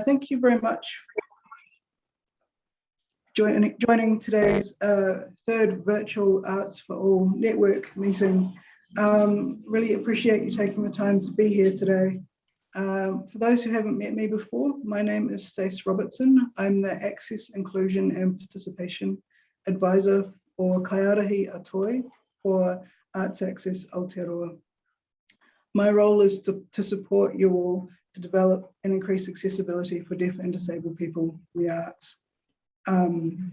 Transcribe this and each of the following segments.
Thank you very much for joining today's third virtual Arts for All network meeting. Really appreciate you taking the time to be here today. For those who haven't met me before, my name is Stace Robertson. I'm the Access, Inclusion and Participation Advisor for Kaiarahi Atoi for Arts Access Aotearoa. My role is to support you all to develop and increase accessibility for deaf and disabled people in the arts. And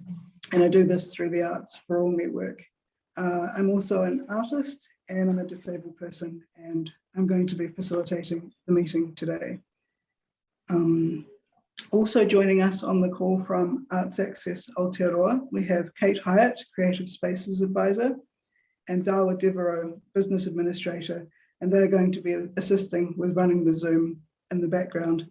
I do this through the Arts for All network. I'm also an artist and I'm a disabled person, and I'm going to be facilitating the meeting today. Also joining us on the call from Arts Access Aotearoa, we have Kate Hyatt, Creative Spaces Advisor, and Dawa Devereaux, Business Administrator, and they're going to be assisting with running the Zoom in the background.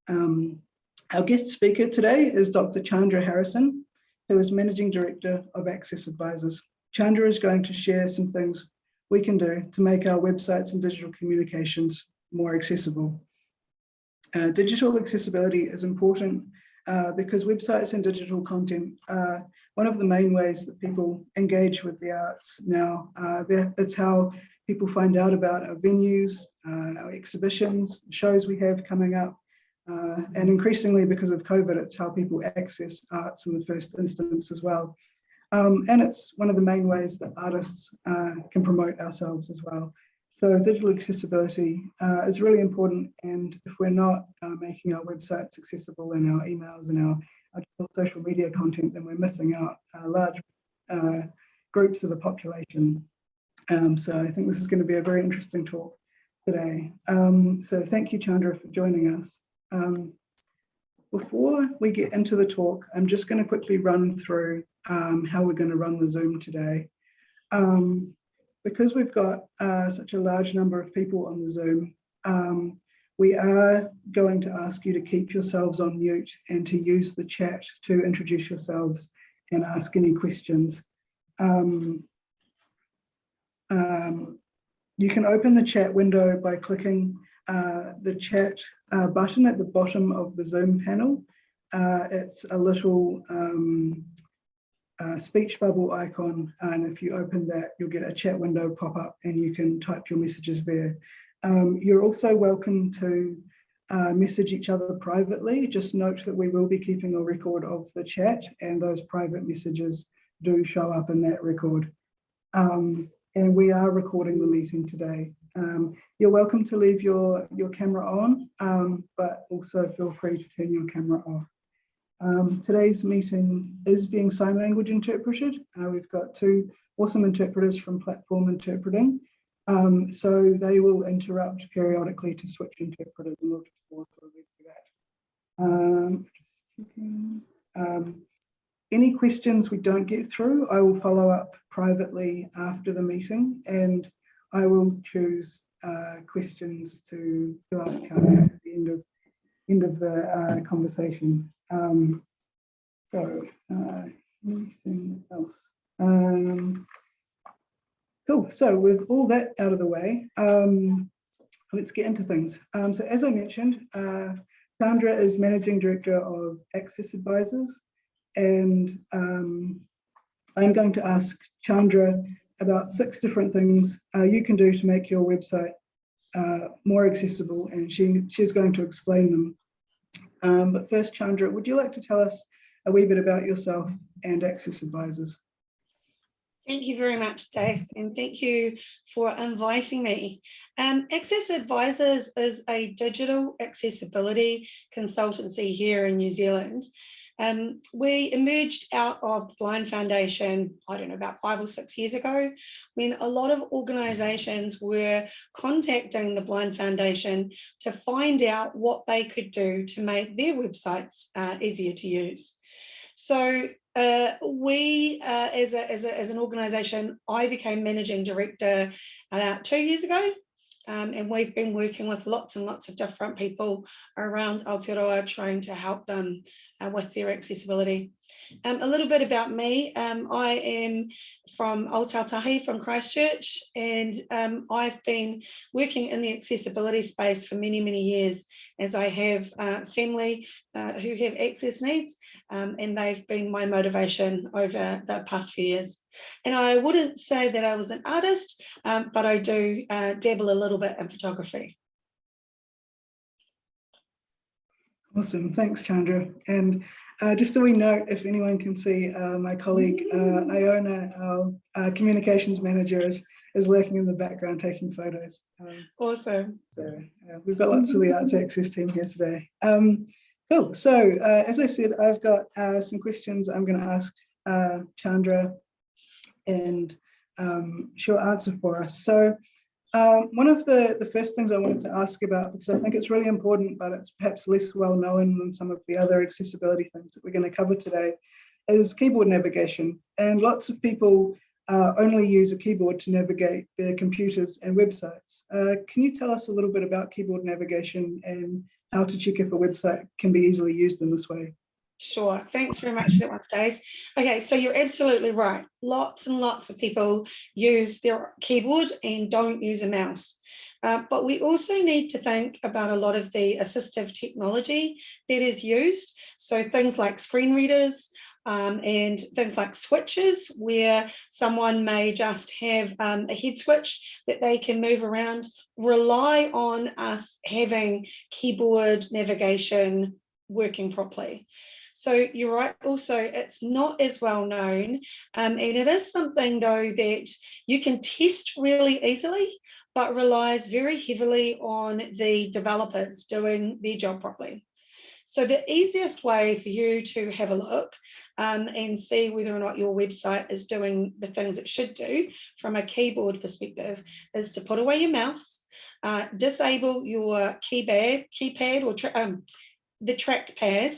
Our guest speaker today is Dr. Chandra Harrison, who is Managing Director of Access Advisors. Chandra is going to share some things we can do to make our websites and digital communications more accessible. Digital accessibility is important because websites and digital content are one of the main ways that people engage with the arts now. It's how people find out about our venues, our exhibitions, shows we have coming up, and increasingly because of COVID, it's how people access arts in the first instance as well. And it's one of the main ways that artists can promote ourselves as well. So digital accessibility is really important, and if we're not making our websites accessible and our emails and our social media content, then we're missing out large groups of the population. So I think this is going to be a very interesting talk today. So thank you, Chandra, for joining us. Before we get into the talk, I'm just going to quickly run through how we're going to run the Zoom today. Because we've got such a large number of people on the Zoom, we are going to ask you to keep yourselves on mute and to use the chat to introduce yourselves and ask any questions. You can open the chat window by clicking the chat button at the bottom of the Zoom panel. It's a little speech bubble icon, and if you open that, you'll get a chat window pop up and you can type your messages there. You're also welcome to message each other privately. Just note that we will be keeping a record of the chat, and those private messages do show up in that record. And we are recording the meeting today. You're welcome to leave your camera on, but also feel free to turn your camera off. Today's meeting is being sign language interpreted. We've got two awesome interpreters from Platform Interpreting. So they will interrupt periodically to switch interpreters, and we'll just pause for that. Any questions we don't get through, I will follow up privately after the meeting, and I will choose questions to ask Chandra at the end of the conversation. Anything else? Cool. So with all that out of the way, let's get into things. So as I mentioned, Chandra is Managing Director of Access Advisors, and I'm going to ask Chandra about 6 different things you can do to make your website more accessible, and she's going to explain them. But first, Chandra, would you like to tell us a wee bit about yourself and Access Advisors? Thank you very much, Stace, and thank you for inviting me. Access Advisors is a digital accessibility consultancy here in New Zealand. We emerged out of the Blind Foundation, I don't know, about 5 or 6 years ago, when a lot of organisations were contacting the Blind Foundation to find out what they could do to make their websites easier to use. So we, as an organisation, I became Managing Director about 2 years ago. And we've been working with lots and lots of different people around Aotearoa, trying to help them with their accessibility. A little bit about me. I am from Aotearoa, from Christchurch, and I've been working in the accessibility space for many, many years, as I have family who have access needs, and they've been my motivation over the past few years. And I wouldn't say that I was an artist, but I do dabble a little bit in photography. Awesome, thanks, Chandra. And just so we note, if anyone can see, my colleague Iona, our communications manager, is lurking in the background taking photos. Awesome. So we've got lots of the Arts Access team here today. Cool. So as I said, I've got some questions I'm going to ask Chandra, and she'll answer for us. So one of the first things I wanted to ask about, because I think it's really important, but it's perhaps less well known than some of the other accessibility things that we're going to cover today, is keyboard navigation. And lots of people only use a keyboard to navigate their computers and websites. Can you tell us a little bit about keyboard navigation and how to check if a website can be easily used in this way? Sure, thanks very much for that one, Stace. Okay, so you're absolutely right. Lots and lots of people use their keyboard and don't use a mouse. But we also need to think about a lot of the assistive technology that is used. So things like screen readers and things like switches, where someone may just have a head switch that they can move around, rely on us having keyboard navigation working properly. So you're right, also, it's not as well known, and it is something, though, that you can test really easily, but relies very heavily on the developers doing their job properly. So the easiest way for you to have a look and see whether or not your website is doing the things it should do from a keyboard perspective is to put away your mouse, disable your keypad or the trackpad,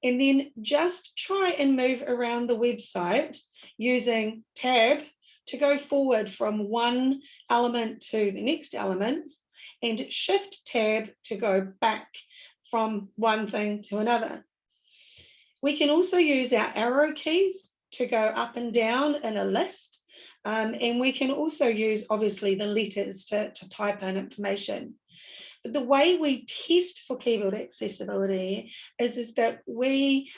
and then just try and move around the website using tab to go forward from one element to the next element, and shift tab to go back from one thing to another. We can also use our arrow keys to go up and down in a list, and we can also use, obviously, the letters to type in information. But the way we test for keyboard accessibility is that we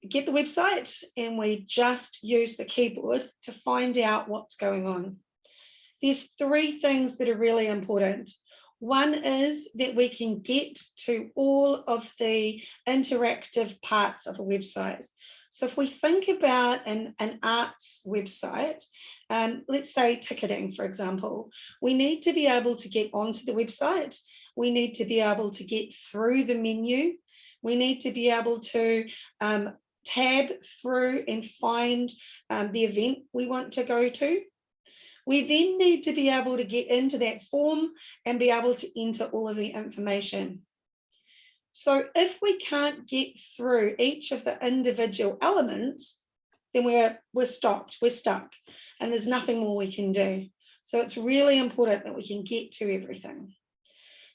get the website and we just use the keyboard to find out what's going on. There's three things that are really important. One is that we can get to all of the interactive parts of a website. So if we think about an arts website, let's say ticketing, for example, we need to be able to get onto the website. We need to be able to get through the menu. We need to be able to tab through and find the event we want to go to. We then need to be able to get into that form and be able to enter all of the information. So if we can't get through each of the individual elements, then we're stopped, we're stuck, and there's nothing more we can do. So it's really important that we can get to everything.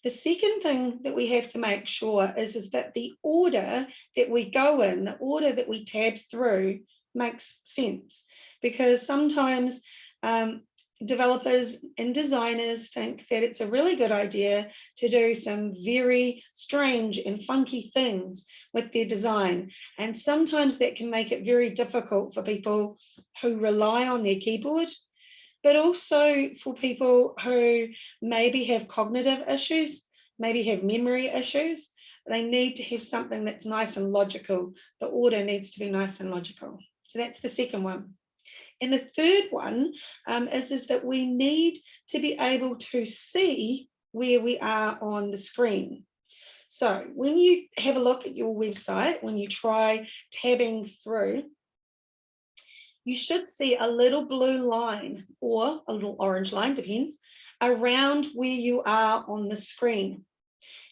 The second thing that we have to make sure is that the order that we go in, the order that we tab through, makes sense, because sometimes developers and designers think that it's a really good idea to do some very strange and funky things with their design. And sometimes that can make it very difficult for people who rely on their keyboard, but also for people who maybe have cognitive issues, maybe have memory issues. They need to have something that's nice and logical. The order needs to be nice and logical. So that's the second one. And the third one is that we need to be able to see where we are on the screen. So when you have a look at your website, when you try tabbing through, you should see a little blue line or a little orange line, depends, around where you are on the screen.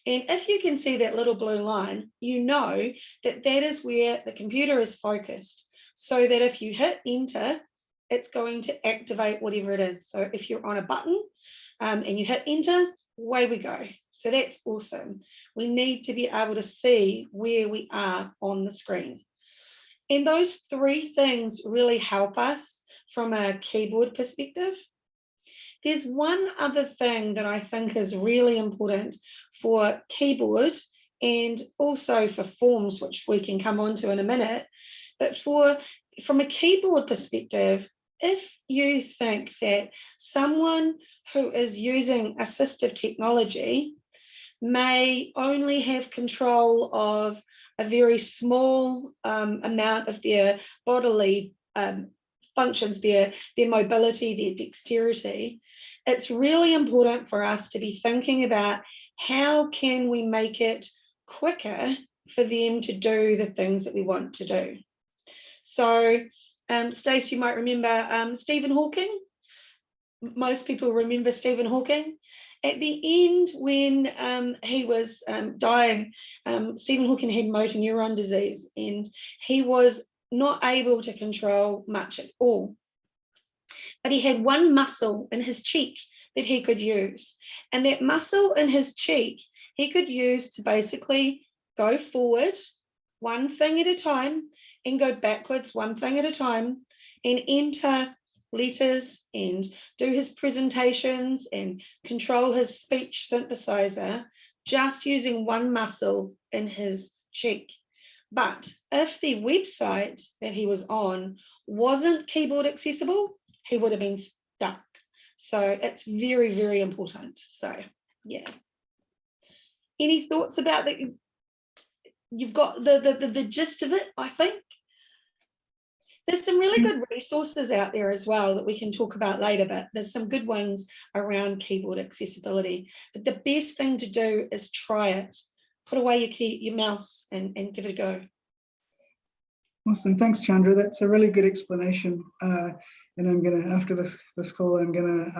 And if you can see that little blue line, you know that that is where the computer is focused, so that if you hit enter, it's going to activate whatever it is. So if you're on a button and you hit enter, away we go. So that's awesome. We need to be able to see where we are on the screen. And those three things really help us from a keyboard perspective. There's one other thing that I think is really important for keyboard and also for forms, which we can come on to in a minute. But from a keyboard perspective, if you think that someone who is using assistive technology may only have control of a very small amount of their bodily functions, their mobility, their dexterity, it's really important for us to be thinking about how can we make it quicker for them to do the things that we want to do. So, Stacey, you might remember Stephen Hawking. Most people remember Stephen Hawking. At the end, when he was dying, Stephen Hawking had motor neuron disease, and he was not able to control much at all. But he had one muscle in his cheek that he could use. And that muscle in his cheek, he could use to basically go forward one thing at a time and go backwards one thing at a time and enter letters and do his presentations and control his speech synthesizer just using one muscle in his cheek. But if the website that he was on wasn't keyboard accessible, he would have been stuck. So it's very, very important. So yeah. Any thoughts about that? You've got the gist of it, I think. There's some really good resources out there as well that we can talk about later, but there's some good ones around keyboard accessibility. But the best thing to do is try it. Put away your mouse and give it a go. Awesome, thanks, Chandra. That's a really good explanation. And I'm gonna, after this call, I'm gonna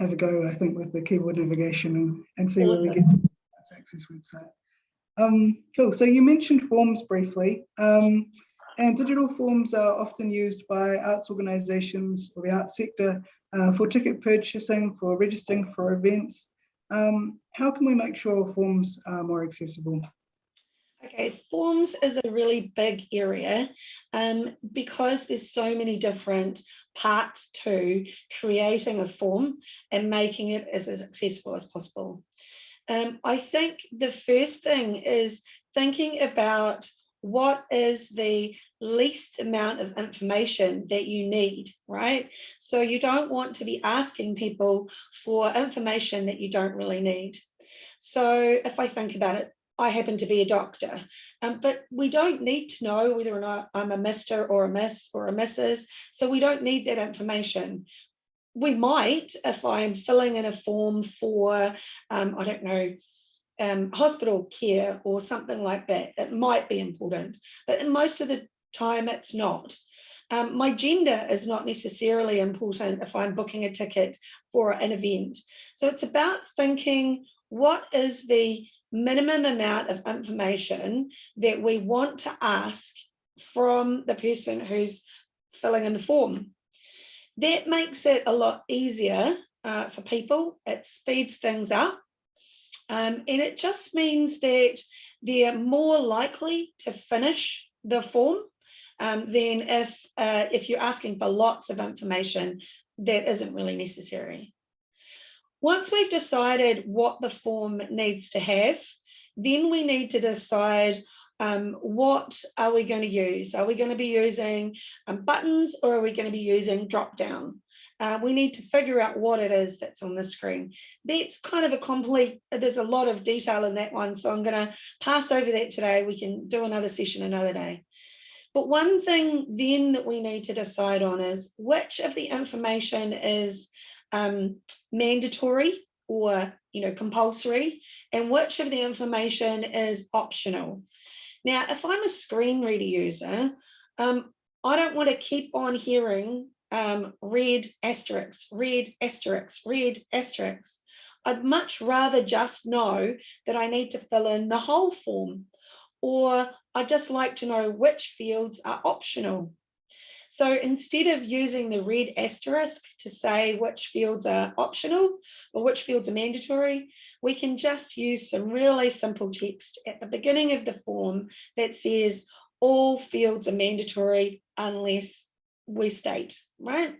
have a go, I think, with the keyboard navigation and see where we get to the Access website. Cool, so you mentioned forms briefly. And digital forms are often used by arts organisations or the arts sector for ticket purchasing, for registering for events. How can we make sure forms are more accessible? Okay, forms is a really big area because there's so many different parts to creating a form and making it as accessible as possible. I think the first thing is thinking about what is the least amount of information that you need, right? So you don't want to be asking people for information that you don't really need. So if I think about it, I happen to be a doctor, but we don't need to know whether or not I'm a Mr. or a Miss or a Mrs. So we don't need that information. We might, if I'm filling in a form for, I don't know, hospital care or something like that, it might be important, but in most of the time it's not. My gender is not necessarily important if I'm booking a ticket for an event. So it's about thinking, what is the minimum amount of information that we want to ask from the person who's filling in the form? That makes it a lot easier for people. It speeds things up. And it just means that they're more likely to finish the form than if you're asking for lots of information that isn't really necessary. Once we've decided what the form needs to have, then we need to decide what are we going to use? Are we going to be using buttons, or are we going to be using drop down? We need to figure out what it is that's on the screen. That's kind of a complete, there's a lot of detail in that one, so I'm going to pass over that today. We can do another session another day. But one thing then that we need to decide on is which of the information is mandatory or compulsory, and which of the information is optional. Now, if I'm a screen reader user, I don't want to keep on hearing red asterisk, red asterisk, red asterisk. I'd much rather just know that I need to fill in the whole form, or I'd just like to know which fields are optional. So instead of using the red asterisk to say which fields are optional or which fields are mandatory, we can just use some really simple text at the beginning of the form that says all fields are mandatory unless we state, right?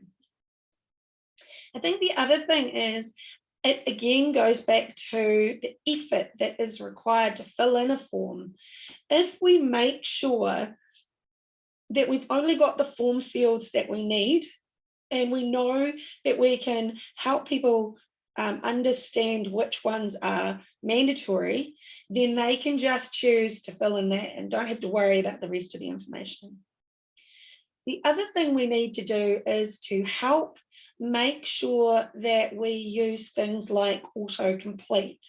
I think the other thing is, it again goes back to the effort that is required to fill in a form. If we make sure that we've only got the form fields that we need, and we know that we can help people understand which ones are mandatory, then they can just choose to fill in that and don't have to worry about the rest of the information. The other thing we need to do is to help make sure that we use things like autocomplete.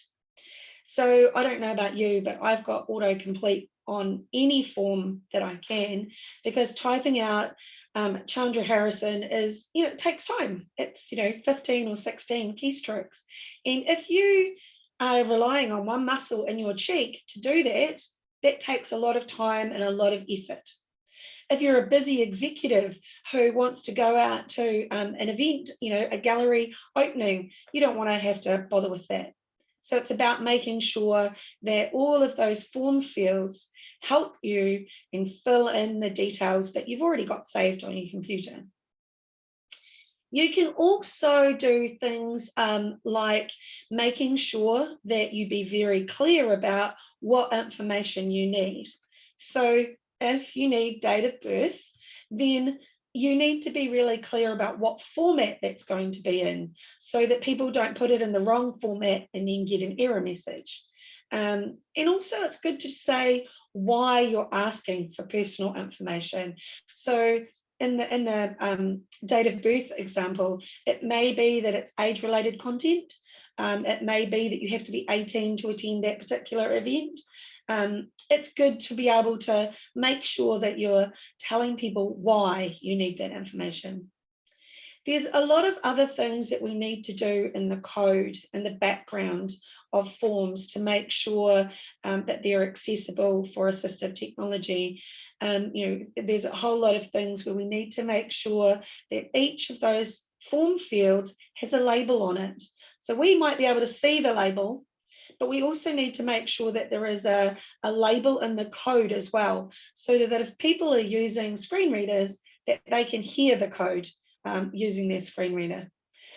So I don't know about you, but I've got autocomplete on any form that I can, because typing out Chandra Harrison is, it takes time. It's, 15 or 16 keystrokes. And if you are relying on one muscle in your cheek to do that, that takes a lot of time and a lot of effort. If you're a busy executive who wants to go out to an event, a gallery opening, you don't want to have to bother with that. So it's about making sure that all of those form fields help you and fill in the details that you've already got saved on your computer. You can also do things like making sure that you be very clear about what information you need. So if you need date of birth, then you need to be really clear about what format that's going to be in, so that people don't put it in the wrong format and then get an error message. And also it's good to say why you're asking for personal information. So in the date of birth example, it may be that it's age-related content. It may be that you have to be 18 to attend that particular event. It's good to be able to make sure that you're telling people why you need that information. There's a lot of other things that we need to do in the code and the background of forms to make sure that they're accessible for assistive technology. There's a whole lot of things where we need to make sure that each of those form fields has a label on it. So we might be able to see the label, but we also need to make sure that there is a label in the code as well, so that if people are using screen readers, that they can hear the code using their screen reader.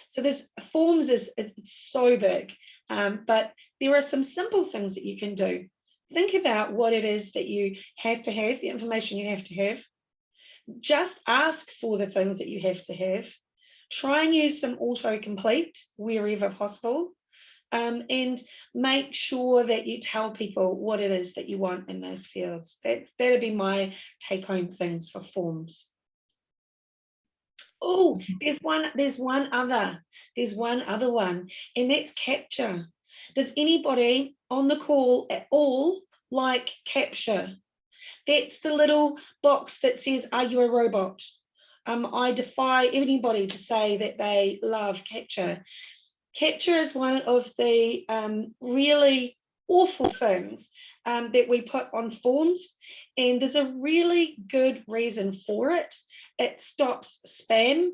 So this forms it's so big, but there are some simple things that you can do. Think about what it is that you have to have, the information you have to have. Just ask for the things that you have to have. Try and use some autocomplete wherever possible. And make sure that you tell people what it is that you want in those fields. That'd be my take-home things for forms. Oh, there's one other one, and that's capture. Does anybody on the call at all like capture? That's the little box that says, "Are you a robot?" I defy anybody to say that they love capture. Capture is one of the really awful things that we put on forms, and there's a really good reason for it. It stops spam,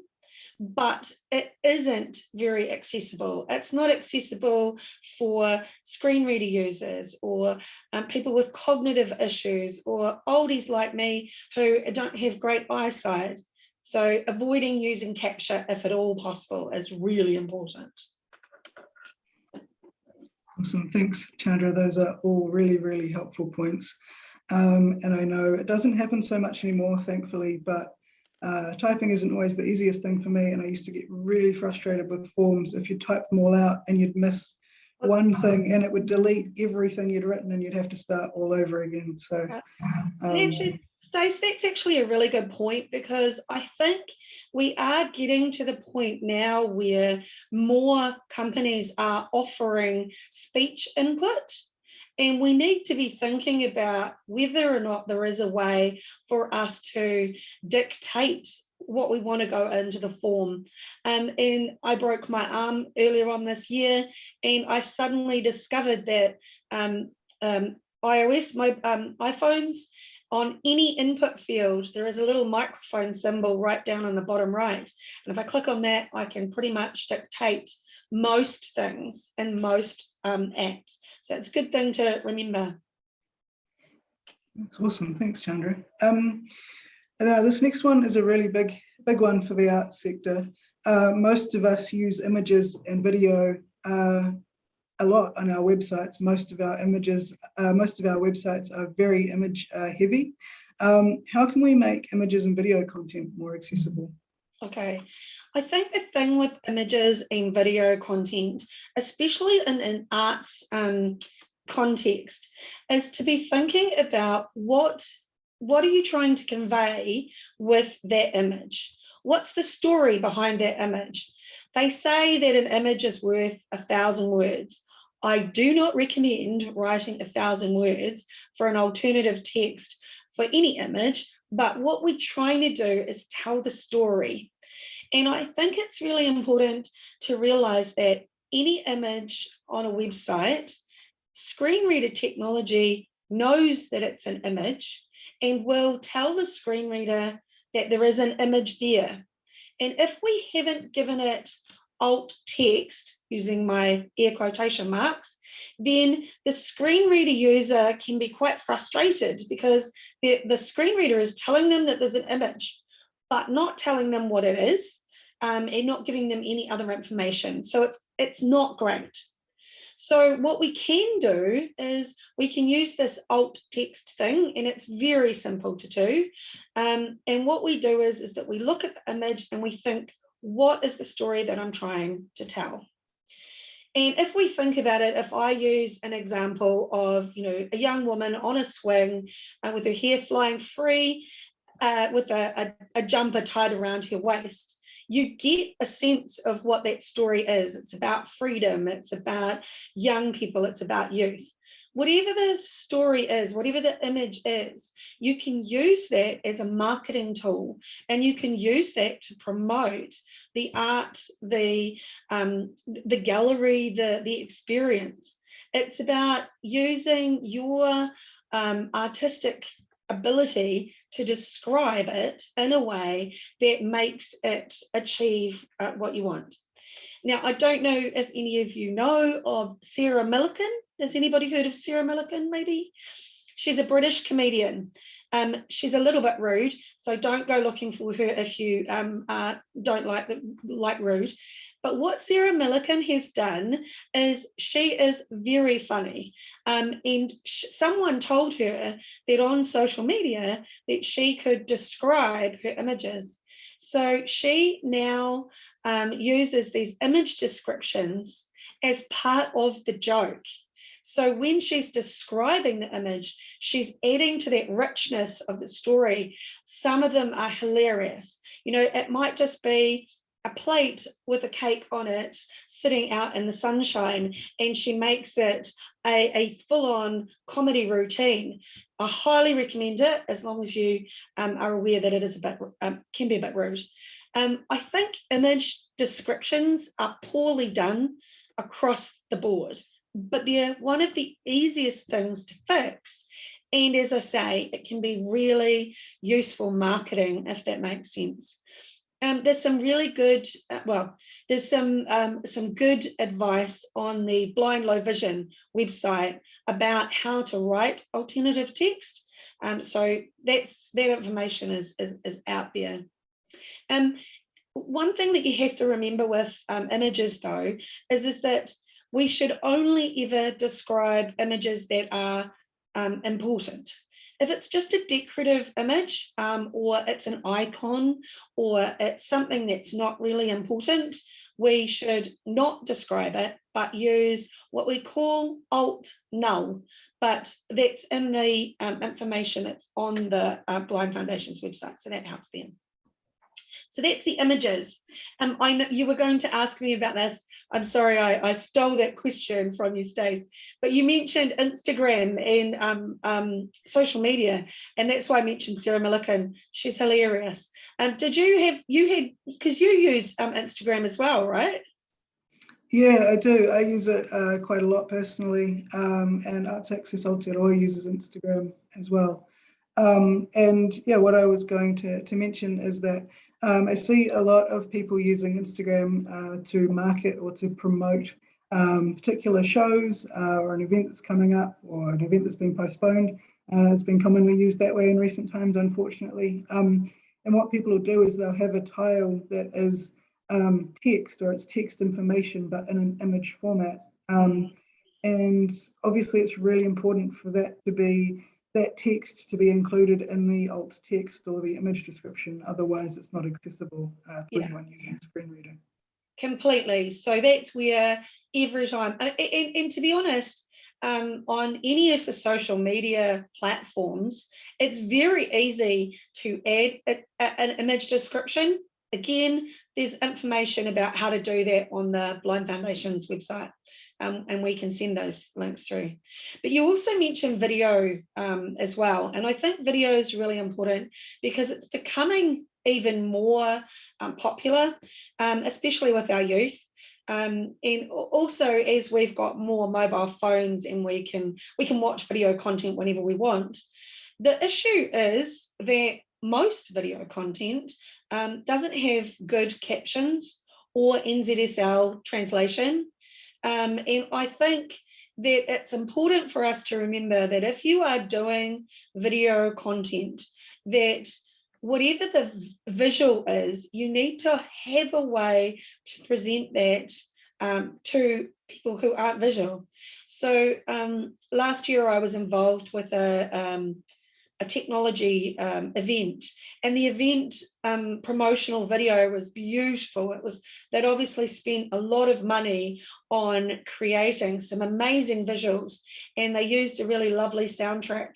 but it isn't very accessible. It's not accessible for screen reader users, or people with cognitive issues, or oldies like me who don't have great eyesight. So avoiding using capture, if at all possible, is really important. Awesome, thanks, Chandra. Those are all really, really helpful points. And I know it doesn't happen so much anymore, thankfully, but typing isn't always the easiest thing for me, and I used to get really frustrated with forms if you type them all out and you'd miss one thing and it would delete everything you'd written and you'd have to start all over again. So Stace, that's actually a really good point, because I think we are getting to the point now where more companies are offering speech input, and we need to be thinking about whether or not there is a way for us to dictate what we want to go into the form. And I broke my arm earlier on this year, and I suddenly discovered that iOS, my iPhones, on any input field, there is a little microphone symbol right down on the bottom right. And if I click on that, I can pretty much dictate most things in most apps. So it's a good thing to remember. That's awesome. Thanks, Chandra. And now this next one is a really big one for the arts sector. Most of us use images and video a lot on our websites. Most of our websites are very image heavy. How can we make images and video content more accessible? Okay, I think the thing with images and video content, especially in an arts context, is to be thinking about what are you trying to convey with that image? What's the story behind that image? They say that an image is worth 1,000 words. I do not recommend writing 1,000 words for an alternative text for any image, but what we're trying to do is tell the story. And I think it's really important to realize that any image on a website, screen reader technology knows that it's an image and will tell the screen reader that there is an image there. And if we haven't given it alt text, using my air quotation marks, then the screen reader user can be quite frustrated because the screen reader is telling them that there's an image, but not telling them what it is, and not giving them any other information. So it's not great. So what we can do is we can use this alt text thing, and it's very simple to do. And what we do is that we look at the image and we think, what is the story that I'm trying to tell? And if we think about it, if I use an example of, a young woman on a swing with her hair flying free, with a jumper tied around her waist, you get a sense of what that story is. It's about freedom, it's about young people, it's about youth. Whatever the story is, whatever the image is, you can use that as a marketing tool, and you can use that to promote the art, the gallery, the experience. It's about using your artistic ability to describe it in a way that makes it achieve what you want. Now, I don't know if any of you know of Sarah Millican. Has anybody heard of Sarah Millican, maybe? She's a British comedian. She's a little bit rude, so don't go looking for her if you don't like rude. But what Sarah Millican has done is she is very funny. And someone told her that on social media that she could describe her images. So she now uses these image descriptions as part of the joke. So when she's describing the image, she's adding to that richness of the story. Some of them are hilarious. It might just be a plate with a cake on it sitting out in the sunshine, and she makes it a full-on comedy routine. I highly recommend it, as long as you are aware that it is can be a bit rude. I think image descriptions are poorly done across the board, but they're one of the easiest things to fix. And as I say, it can be really useful marketing, if that makes sense. There's some really good, there's some good advice on the Blind Low Vision website about how to write alternative text. So that information is out there. One thing that you have to remember with images, though, is that we should only ever describe images that are important. If it's just a decorative image, or it's an icon, or it's something that's not really important, we should not describe it, but use what we call alt null. But that's in the information that's on the Blind Foundation's website, so that helps them. So that's the images. I know you were going to ask me about this. I'm sorry, I stole that question from you, Stace. But you mentioned Instagram and social media, and that's why I mentioned Sarah Millican. She's hilarious. Did you because you use Instagram as well, right? Yeah, I do. I use it quite a lot personally, and Arts Access Aotearoa uses Instagram as well. And yeah, what I was going to mention is that I see a lot of people using Instagram to market or to promote particular shows or an event that's coming up or an event that's been postponed. It's been commonly used that way in recent times, unfortunately. And what people will do is they'll have a tile that is text, or it's text information, but in an image format. And obviously it's really important for that text to be included in the alt text or the image description. Otherwise it's not accessible to anyone using a screen reader. Completely. So that's where every time, and to be honest, on any of the social media platforms, it's very easy to add an image description. Again, there's information about how to do that on the Blind Foundation's website, and we can send those links through. But you also mentioned video as well, and I think video is really important because it's becoming even more popular, especially with our youth. And also, as we've got more mobile phones and we can watch video content whenever we want. The issue is that most video content doesn't have good captions or NZSL translation. And I think that it's important for us to remember that if you are doing video content, that whatever the visual is, you need to have a way to present that to people who aren't visual. So last year I was involved with a technology event, and the event promotional video was beautiful. They'd obviously spent a lot of money on creating some amazing visuals, and they used a really lovely soundtrack.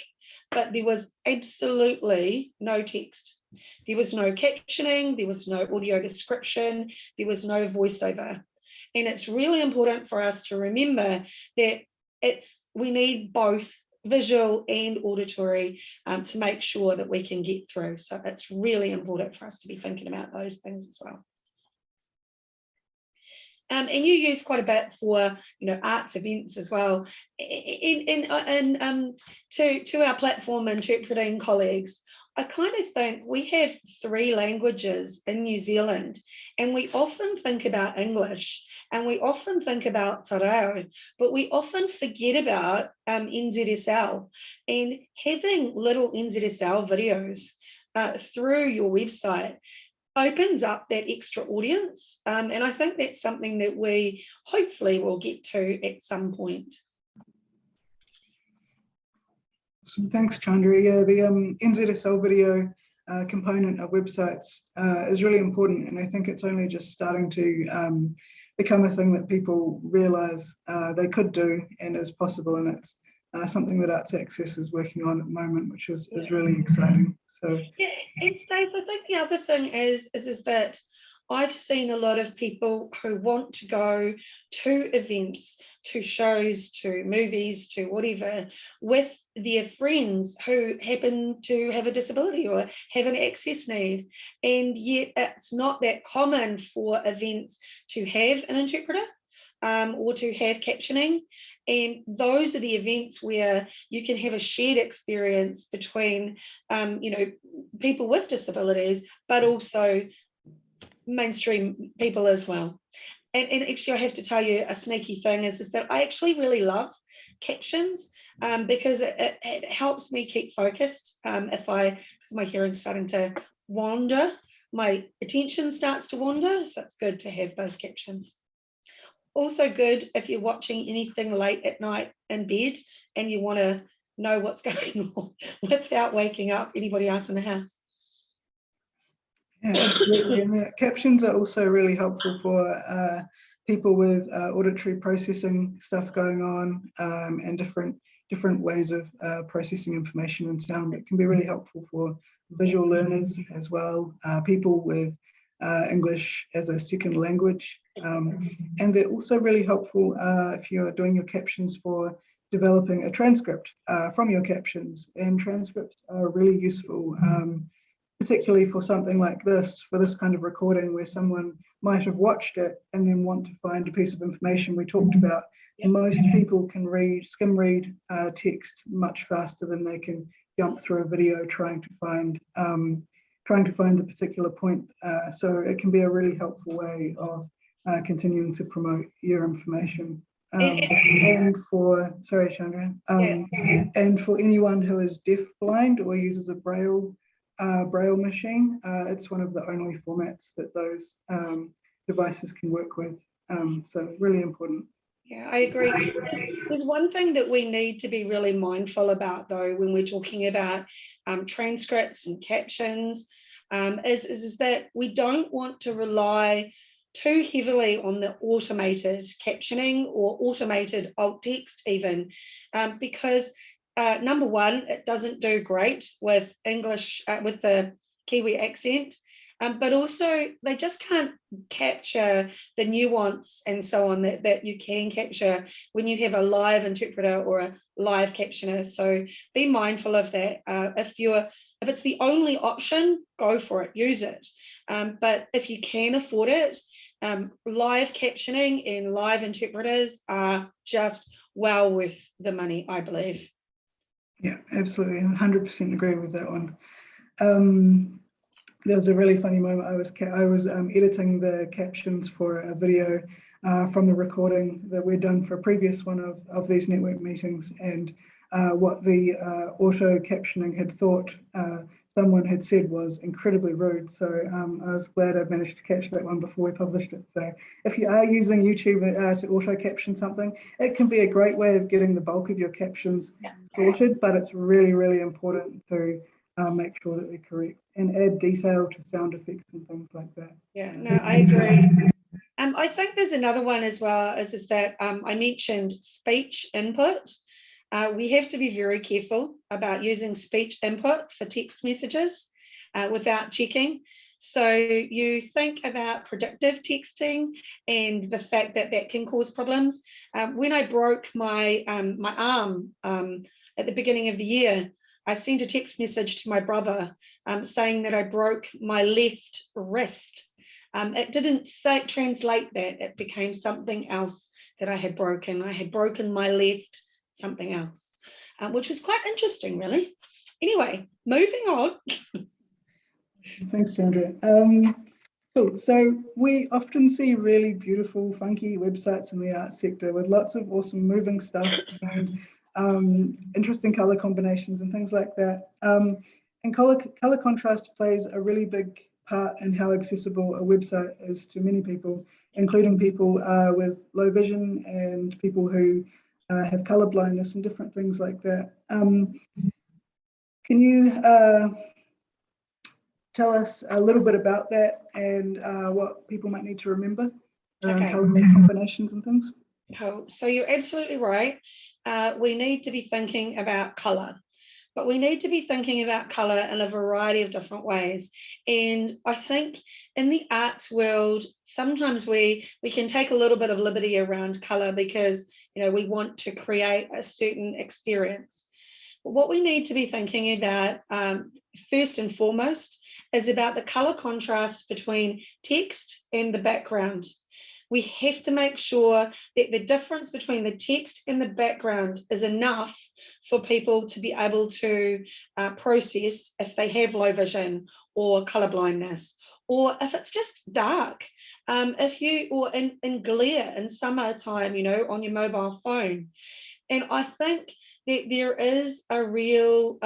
But there was absolutely no text. There was no captioning, there was no audio description, there was no voiceover. And it's really important for us to remember that we need both visual and auditory to make sure that we can get through. So it's really important for us to be thinking about those things as well. And you use quite a bit for, arts events as well. And to our platform interpreting colleagues, I kind of think we have 3 languages in New Zealand, and we often think about English and we often think about te reo, but we often forget about NZSL, and having little NZSL videos through your website opens up that extra audience. And I think that's something that we hopefully will get to at some point. Awesome. Thanks, Chandra. Yeah, the NZSL video component of websites is really important, and I think it's only just starting to become a thing that people realise they could do and is possible, and it's something that Arts Access is working on at the moment, which is really exciting. So yeah, and Stacey, I think the other thing is that I've seen a lot of people who want to go to events, to shows, to movies, to whatever, with their friends who happen to have a disability or have an access need. And yet it's not that common for events to have an interpreter or to have captioning. And those are the events where you can have a shared experience between, people with disabilities, but also mainstream people as well. And actually, I have to tell you a sneaky thing is that I actually really love captions because it helps me keep focused. Because my hearing's starting to wander, my attention starts to wander, so it's good to have those captions. Also good if you're watching anything late at night in bed and you want to know what's going on without waking up anybody else in the house. Yeah, absolutely. And the captions are also really helpful for people with auditory processing stuff going on and different ways of processing information and sound. It can be really helpful for visual learners as well, people with English as a second language. And they're also really helpful if you're doing your captions for developing a transcript from your captions. And transcripts are really useful, particularly for something like this, for this kind of recording where someone might have watched it and then want to find a piece of information we talked about. And most people can skim read text much faster than they can jump through a video trying to find the particular point. So it can be a really helpful way of continuing to promote your information. And for, sorry, Chandra, and for anyone who is deaf-blind or uses a braille machine, it's one of the only formats that those devices can work with. So really important. Yeah, I agree. There's one thing that we need to be really mindful about, though, when we're talking about transcripts and captions, is that we don't want to rely too heavily on the automated captioning or automated alt text even, because number one, it doesn't do great with English, with the Kiwi accent, but also they just can't capture the nuance and so on that you can capture when you have a live interpreter or a live captioner. So be mindful of that. If it's the only option, go for it, use it. But if you can afford it, live captioning and live interpreters are just well worth the money, I believe. Yeah, absolutely. 100% agree with that one. There was a really funny moment. I was editing the captions for a video from the recording that we'd done for a previous one of these network meetings, and what the auto captioning had thought someone had said was incredibly rude. So I was glad I managed to catch that one before we published it. So if you are using YouTube to auto caption something, it can be a great way of getting the bulk of your captions sorted, but it's really, really important to make sure that they're correct and add detail to sound effects and things like that. Yeah, no, I agree. I think there's another one as well, is that I mentioned speech input. We have to be very careful about using speech input for text messages without checking. So you think about predictive texting and the fact that that can cause problems. When I broke my arm at the beginning of the year, I sent a text message to my brother saying that I broke my left wrist. It didn't translate that. It became something else that I had broken. I had broken my left something else, which was quite interesting, really. Anyway, moving on. Thanks, Chandra. Cool. So we often see really beautiful, funky websites in the art sector with lots of awesome moving stuff and interesting color combinations and things like that. And color contrast plays a really big part in how accessible a website is to many people, including people with low vision and people who have color blindness and different things like that. Can you tell us a little bit about that and what people might need to remember around color combinations and things? Cool. So you're absolutely right. We need to be thinking about color, but we need to be thinking about color in a variety of different ways. And I think in the arts world, sometimes we can take a little bit of liberty around color because, you know, we want to create a certain experience. But what we need to be thinking about first and foremost is about the color contrast between text and the background. We have to make sure that the difference between the text and the background is enough for people to be able to process if they have low vision or color blindness, or if it's just dark, or in glare in summertime, you know, on your mobile phone. And I think that there is a real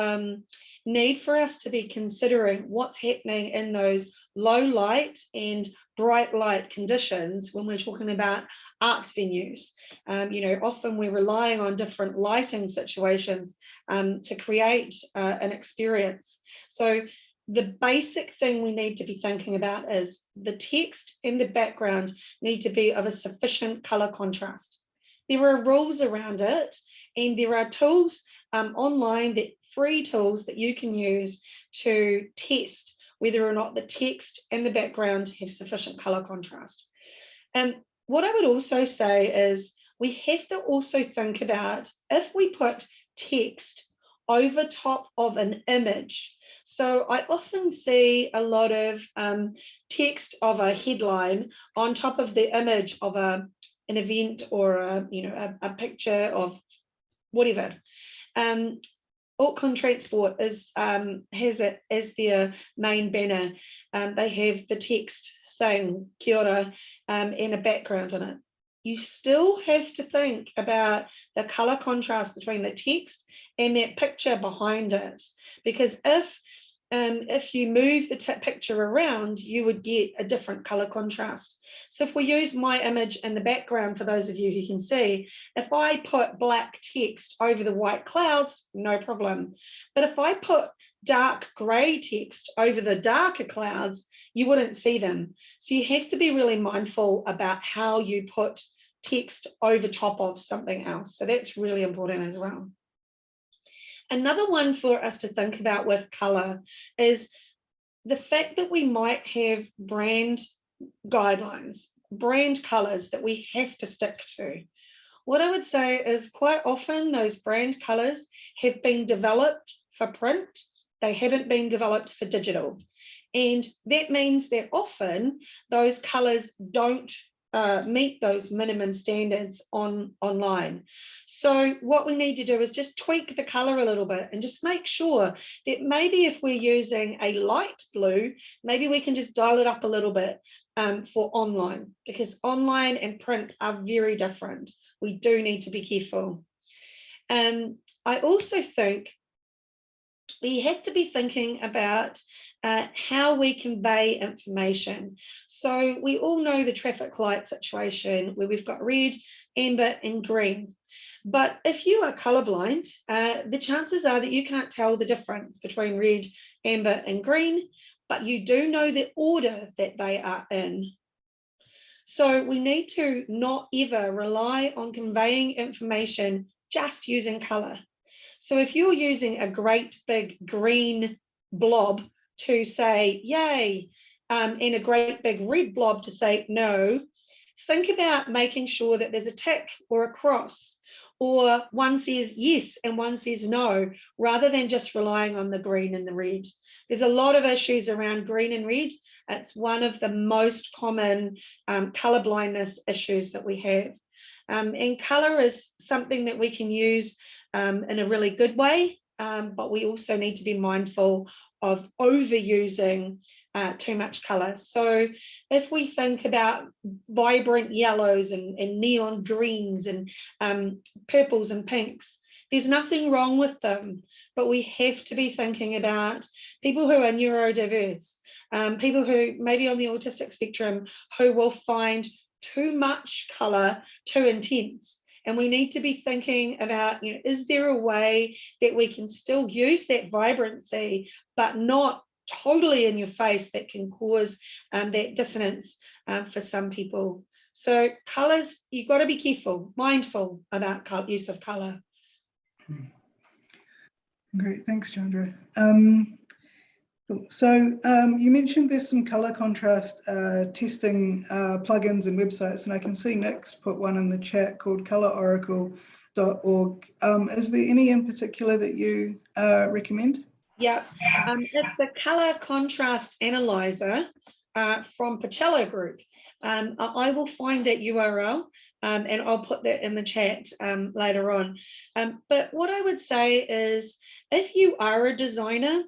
need for us to be considering what's happening in those low light and bright light conditions when we're talking about arts venues. You know, often we're relying on different lighting situations to create an experience. So the basic thing we need to be thinking about is the text and the background need to be of a sufficient color contrast. There are rules around it, and there are tools online, that free tools that you can use to test whether or not the text and the background have sufficient color contrast. And what I would also say is we have to also think about if we put text over top of an image. So I often see a lot of text of a headline on top of the image of an event or a picture of whatever. Auckland Transport has it as their main banner. They have the text saying kia ora and a background on it. you still have to think about the color contrast between the text and that picture behind it, because if you move the picture around, you would get a different color contrast. So if we use my image in the background, for those of you who can see, if I put black text over the white clouds, no problem. But if I put dark gray text over the darker clouds, you wouldn't see them. So you have to be really mindful about how you put text over top of something else. So that's really important as well. Another one for us to think about with color is the fact that we might have brand guidelines, brand colors that we have to stick to. What I would say is quite often those brand colors have been developed for print. They haven't been developed for digital. And that means that often those colors don't meet those minimum standards online. So what we need to do is just tweak the color a little bit and just make sure that maybe if we're using a light blue, maybe we can just dial it up a little bit for online, because online and print are very different. We do need to be careful. I also think we have to be thinking about how we convey information. So we all know the traffic light situation where we've got red, amber, and green. But if you are colorblind, the chances are that you can't tell the difference between red, amber, and green, but you do know the order that they are in. So we need to not ever rely on conveying information just using color. So if you're using a great big green blob to say yay, and a great big red blob to say no, think about making sure that there's a tick or a cross, or one says yes and one says no, rather than just relying on the green and the red. There's a lot of issues around green and red. It's one of the most common color blindness issues that we have. And color is something that we can use in a really good way, but we also need to be mindful of overusing too much color. So if we think about vibrant yellows and neon greens and purples and pinks, there's nothing wrong with them, but we have to be thinking about people who are neurodiverse, people who maybe on the autistic spectrum who will find too much color too intense. And we need to be thinking about, you know, is there a way that we can still use that vibrancy, but not totally in your face, that can cause that dissonance for some people. So colors, you've got to be careful, mindful about use of color. Great, thanks, Chandra. So you mentioned there's some color contrast testing plugins and websites, and I can see Nick's put one in the chat called colororacle.org. Is there any in particular that you recommend? Yeah, it's the color contrast analyzer from Pacello Group. I will find that URL and I'll put that in the chat later on. But what I would say is, if you are a designer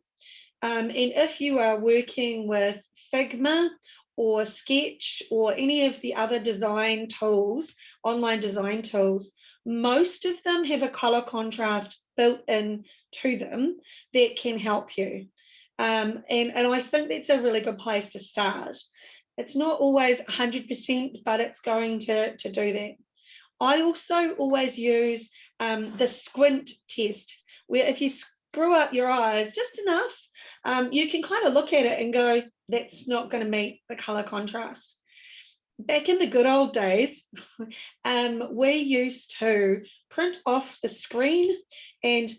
and if you are working with Figma or Sketch or any of the other design tools, online design tools, most of them have a color contrast built in to them that can help you. And I think that's a really good place to start. It's not always 100%, but it's going to do that. I also always use the squint test, where if you screw up your eyes just enough, you can kind of look at it and go, that's not going to meet the color contrast. Back in the good old days, we used to print off the screen and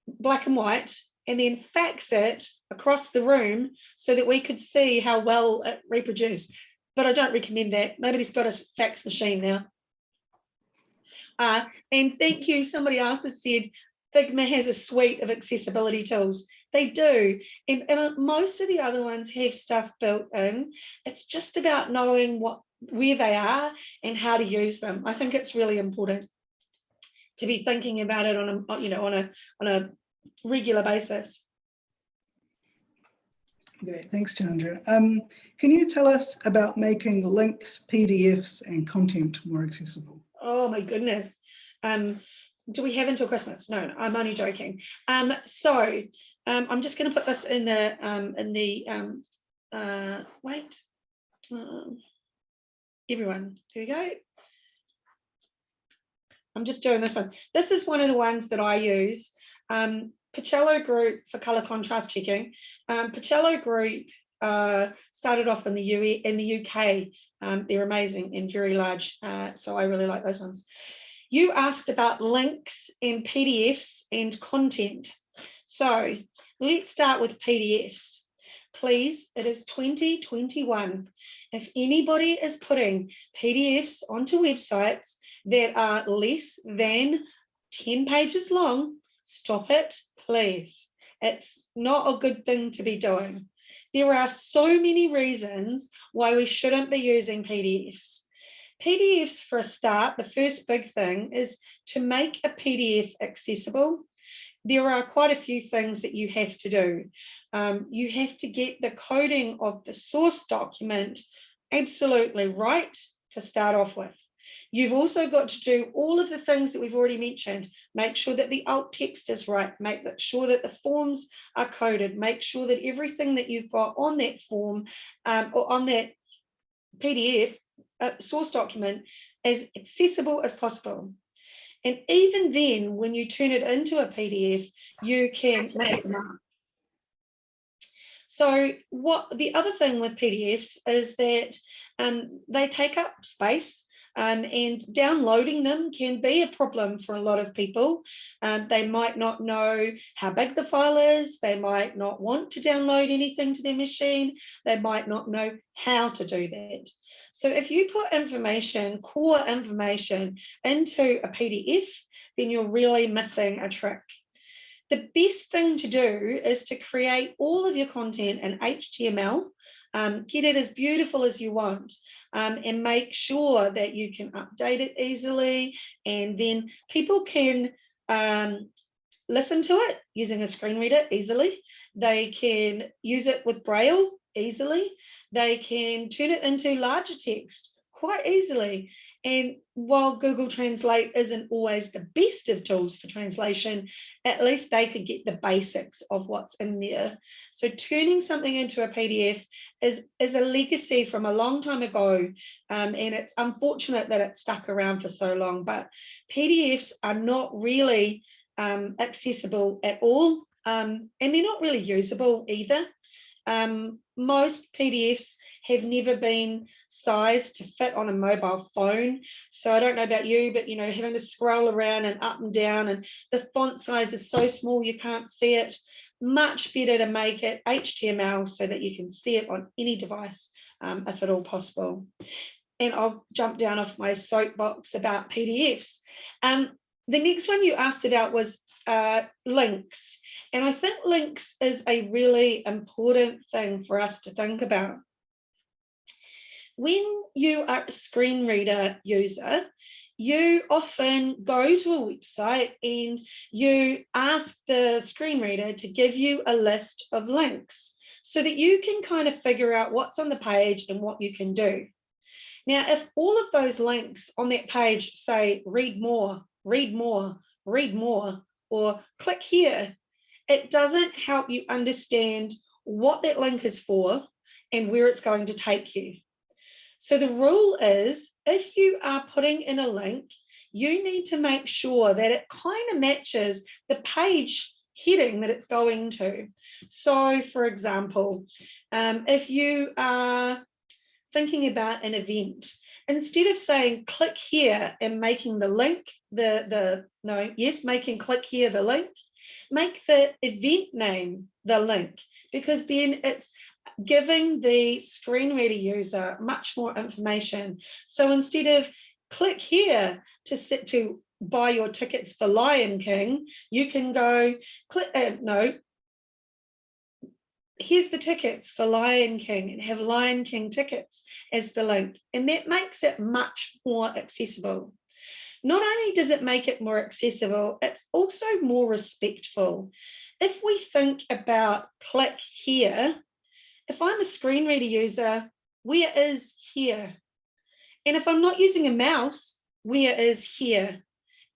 black and white, and then fax it across the room so that we could see how well it reproduced. But I don't recommend that. Nobody's got a fax machine now. And thank you, somebody else has said Figma has a suite of accessibility tools. They do, and most of the other ones have stuff built in. It's just about knowing where they are and how to use them. I think it's really important to be thinking about it on a regular basis. Great, thanks, Chandra. Can you tell us about making links, PDFs, and content more accessible? Oh my goodness. Do we have until Christmas? No, I'm only joking. I'm just going to put this in the wait. Everyone, here we go. I'm just doing this one. This is one of the ones that I use. Pacello Group for color contrast checking. Pacello Group started off in the UK. They're amazing and very large, so I really like those ones. You asked about links and PDFs and content. So let's start with PDFs. Please, it is 2021. If anybody is putting PDFs onto websites that are less than 10 pages long, stop it, please. It's not a good thing to be doing. There are so many reasons why we shouldn't be using PDFs. PDFs, for a start, the first big thing is to make a PDF accessible. There are quite a few things that you have to do. You have to get the coding of the source document absolutely right to start off with. You've also got to do all of the things that we've already mentioned. Make sure that the alt text is right. Make sure that the forms are coded. Make sure that everything that you've got on that form or on that PDF source document is accessible as possible. And even then, when you turn it into a PDF, you can make them up. So the other thing with PDFs is that they take up space. And downloading them can be a problem for a lot of people. They might not know how big the file is. They might not want to download anything to their machine. They might not know how to do that. So if you put information, core information, into a PDF, then you're really missing a trick. The best thing to do is to create all of your content in HTML, get it as beautiful as you want, and make sure that you can update it easily, and then people can listen to it using a screen reader easily. They can use it with Braille easily. They can turn it into larger text quite easily. And while Google Translate isn't always the best of tools for translation, at least they could get the basics of what's in there. So turning something into a PDF is a legacy from a long time ago, and it's unfortunate that it's stuck around for so long, but PDFs are not really accessible at all, and they're not really usable either. Most PDFs have never been sized to fit on a mobile phone. So I don't know about you, but having to scroll around and up and down, and the font size is so small you can't see it. Much better to make it HTML so that you can see it on any device, if at all possible. And I'll jump down off my soapbox about PDFs. The next one you asked about was links. And I think links is a really important thing for us to think about. When you are a screen reader user, you often go to a website and you ask the screen reader to give you a list of links so that you can kind of figure out what's on the page and what you can do. Now, if all of those links on that page say read more, read more, read more, or click here, it doesn't help you understand what that link is for and where it's going to take you. So the rule is, if you are putting in a link, you need to make sure that it kind of matches the page heading that it's going to. So for example, if you are thinking about an event, instead of saying click here and making the link, making click here the link, make the event name the link, because then it's giving the screen reader user much more information. So instead of click here to buy your tickets for Lion King, you can go here's the tickets for Lion King, and have Lion King tickets as the link. And that makes it much more accessible. Not only does it make it more accessible, it's also more respectful. If we think about click here, If I'm a screen reader user, where is here? And if I'm not using a mouse, where is here?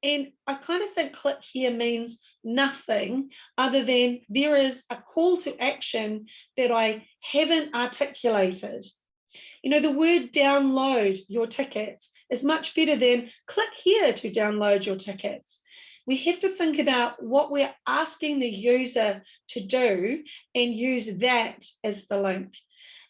And I kind of think click here means nothing other than there is a call to action that I haven't articulated. You know, the word download your tickets is much better than click here to download your tickets. We have to think about what we're asking the user to do and use that as the link.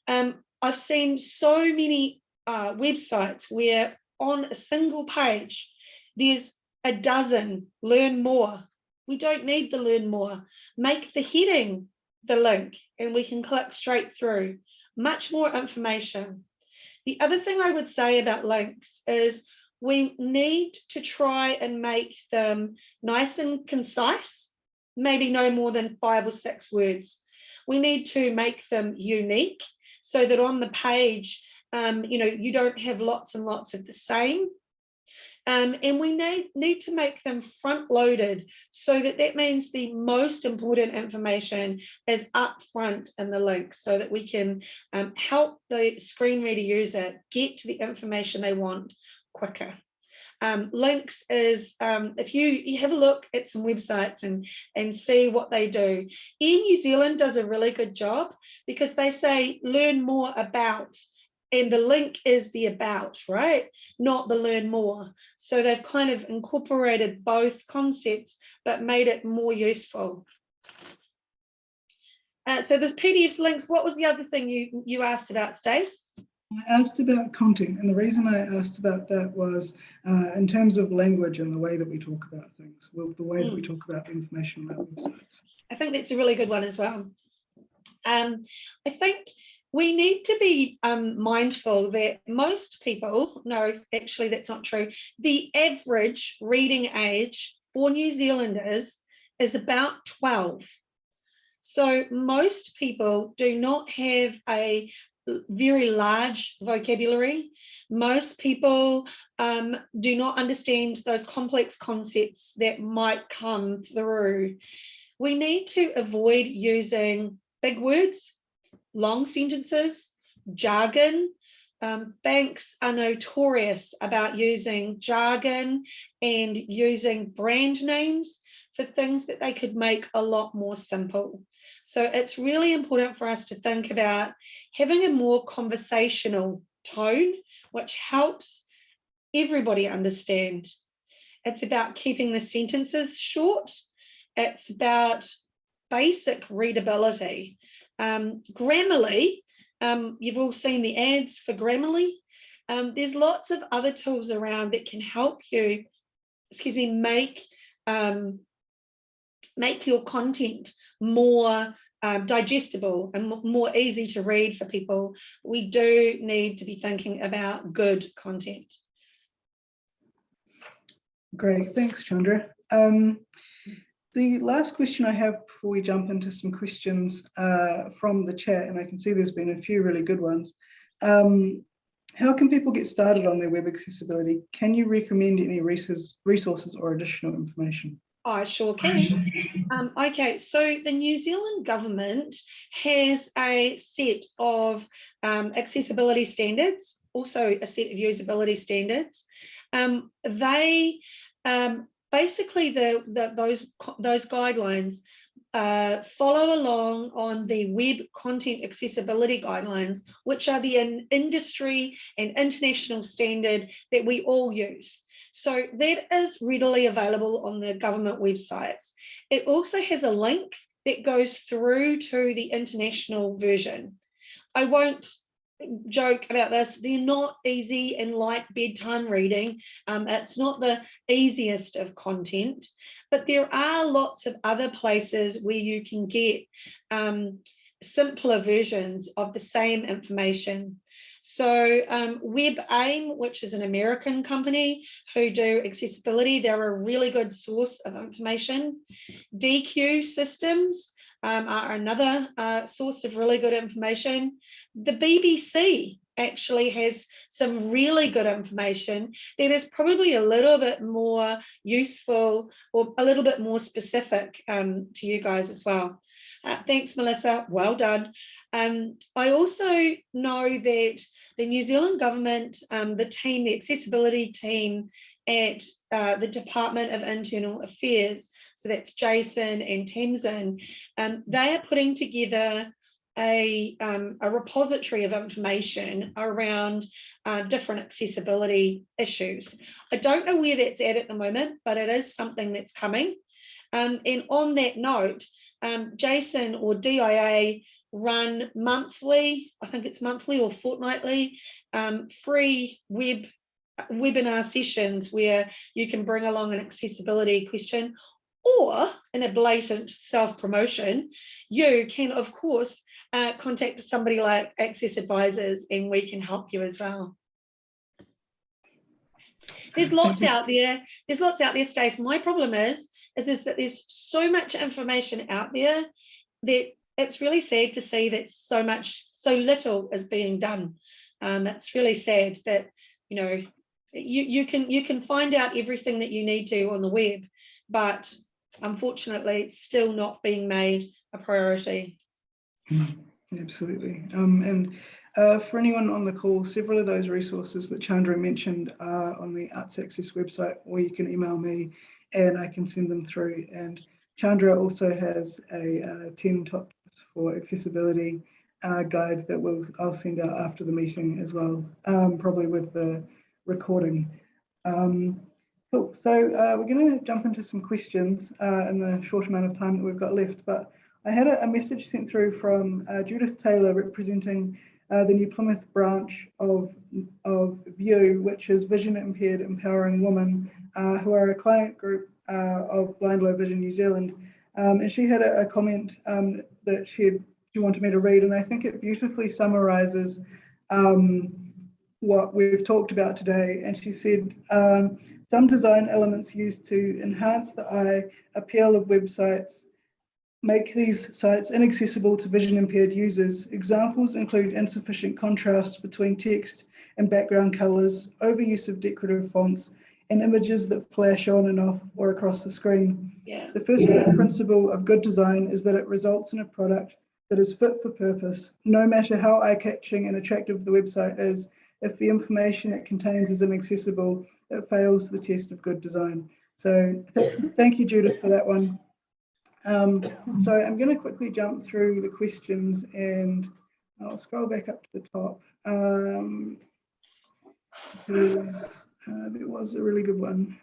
I've seen so many websites where on a single page, there's a dozen learn more. We don't need the learn more. Make the heading the link and we can click straight through. Much more information. The other thing I would say about links is we need to try and make them nice and concise, maybe no more than 5 or 6 words. We need to make them unique so that on the page, you know, you don't have lots and lots of the same. And we need to make them front loaded so that means the most important information is up front in the link so that we can help the screen reader user get to the information they want quicker. Links is, if you have a look at some websites and see what they do. Air New Zealand does a really good job because they say learn more about, and the link is the about, right? Not the learn more. So they've kind of incorporated both concepts, but made it more useful. So there's PDFs, links. What was the other thing you asked about, Stace? I asked about content, and the reason I asked about that was in terms of language and the way that we talk about things, well, the way that we talk about the information on our websites. I think that's a really good one as well. I think we need to be mindful that most people, no, actually that's not true. The average reading age for New Zealanders is about 12. So most people do not have a very large vocabulary. Most people do not understand those complex concepts that might come through. We need to avoid using big words, long sentences, jargon. Banks are notorious about using jargon and using brand names for things that they could make a lot more simple. So it's really important for us to think about having a more conversational tone, which helps everybody understand. It's about keeping the sentences short. It's about basic readability. Grammarly, you've all seen the ads for Grammarly. There's lots of other tools around that can help you, make your content more digestible and more easy to read for people. We do need to be thinking about good content. Great, thanks, Chandra. The last question I have before we jump into some questions from the chat, and I can see there's been a few really good ones. How can people get started on their web accessibility? Can you recommend any resources or additional information? I sure can. Okay, so the New Zealand government has a set of accessibility standards, also a set of usability standards. They basically those guidelines follow along on the web content accessibility guidelines, which are the industry and international standard that we all use. So that is readily available on the government websites. It also has a link that goes through to the international version. I won't joke about this. They're not easy and light bedtime reading. It's not the easiest of content, but there are lots of other places where you can get simpler versions of the same information. So WebAIM, which is an American company who do accessibility, they're a really good source of information. DQ Systems are another source of really good information. The BBC actually has some really good information that is probably a little bit more useful or a little bit more specific to you guys as well. Thanks, Melissa. Well done. I also know that the New Zealand government, the accessibility team at the Department of Internal Affairs, so that's Jason and Tamsin, they are putting together a repository of information around different accessibility issues. I don't know where that's at the moment, but it is something that's coming. And on that note, Jason or DIA run monthly, I think it's monthly or fortnightly, free webinar sessions where you can bring along an accessibility question, or in a blatant self-promotion, you can, of course, contact somebody like Access Advisors and we can help you as well. There's lots out there. There's lots out there, Stace. My problem is that there's so much information out there that it's really sad to see that so little is being done. It's really sad that, you know, you can find out everything that you need to on the web, but unfortunately it's still not being made a priority. Absolutely. For anyone on the call, several of those resources that Chandra mentioned are on the Arts Access website, or you can email me and I can send them through. And Chandra also has a 10 topics for accessibility guide that I'll send out after the meeting as well, probably with the recording. Cool. So we're going to jump into some questions in the short amount of time that we've got left. But I had a message sent through from Judith Taylor, representing the New Plymouth branch of VIEW, which is Vision Impaired Empowering Women, who are a client group of Blind Low Vision New Zealand. And she had a comment that she wanted me to read, and I think it beautifully summarises what we've talked about today. And she said, some design elements used to enhance the eye appeal of websites make these sites inaccessible to vision impaired users. Examples include insufficient contrast between text and background colours, overuse of decorative fonts, and images that flash on and off or across the screen. Yeah. The first principle of good design is that it results in a product that is fit for purpose. No matter how eye-catching and attractive the website is, if the information it contains is inaccessible, it fails the test of good design. So thank you, Judith, for that one. So I'm going to quickly jump through the questions and I'll scroll back up to the top because there was a really good one.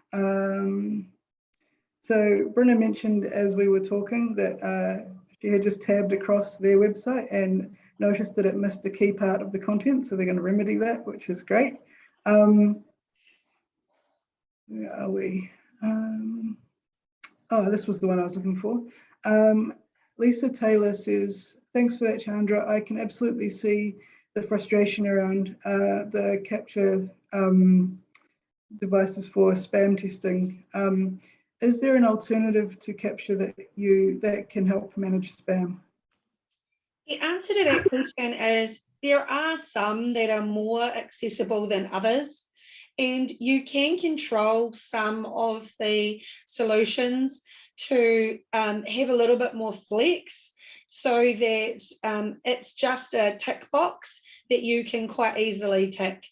So Brynna mentioned as we were talking that she had just tabbed across their website and noticed that it missed a key part of the content, so they're going to remedy that, which is great. Where are we? Oh, this was the one I was looking for. Lisa Taylor says, thanks for that, Chandra. I can absolutely see the frustration around the capture devices for spam testing. Is there an alternative to capture that can help manage spam? The answer to that question is there are some that are more accessible than others, and you can control some of the solutions to have a little bit more flex so that it's just a tick box that you can quite easily tick.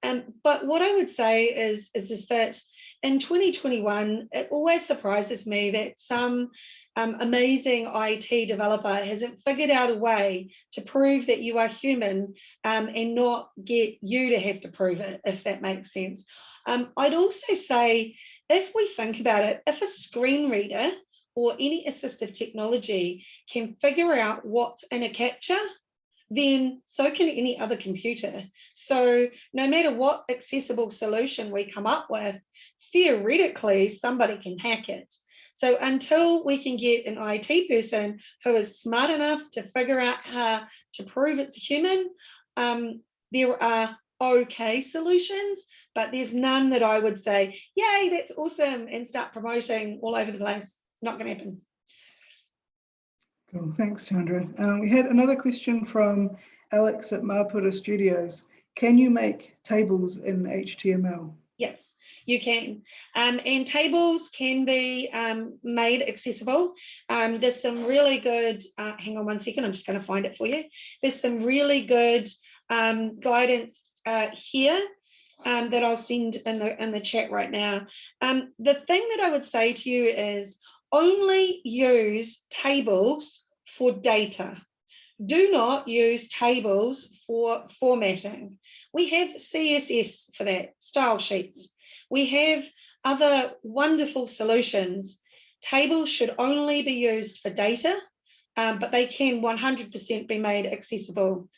But what I would say is that in 2021, it always surprises me that some amazing IT developer hasn't figured out a way to prove that you are human and not get you to have to prove it, if that makes sense. I'd also say, if we think about it, if a screen reader or any assistive technology can figure out what's in a capture, then so can any other computer. So no matter what accessible solution we come up with, theoretically, somebody can hack it. So until we can get an IT person who is smart enough to figure out how to prove it's a human, there are okay solutions, but there's none that I would say, yay, that's awesome, and start promoting all over the place. Not going to happen. Cool, thanks, Chandra. We had another question from Alex at Mapura Studios. Can you make tables in HTML? Yes, you can. And tables can be made accessible. There's some really good, hang on one second, I'm just going to find it for you. There's some really good guidance here that I'll send in the chat right now. The thing that I would say to you is only use tables for data. Do not use tables for formatting. We have CSS for that, style sheets. We have other wonderful solutions. Tables should only be used for data, but they can 100% be made accessible.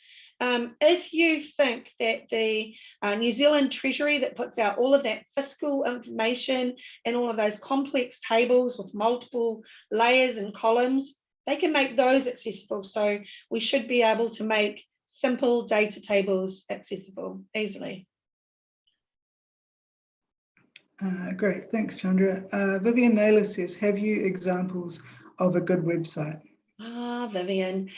If you think that the New Zealand Treasury that puts out all of that fiscal information and all of those complex tables with multiple layers and columns, they can make those accessible. So we should be able to make simple data tables accessible easily. Great, thanks, Chandra. Vivian Naylor says, have you examples of a good website? Vivian,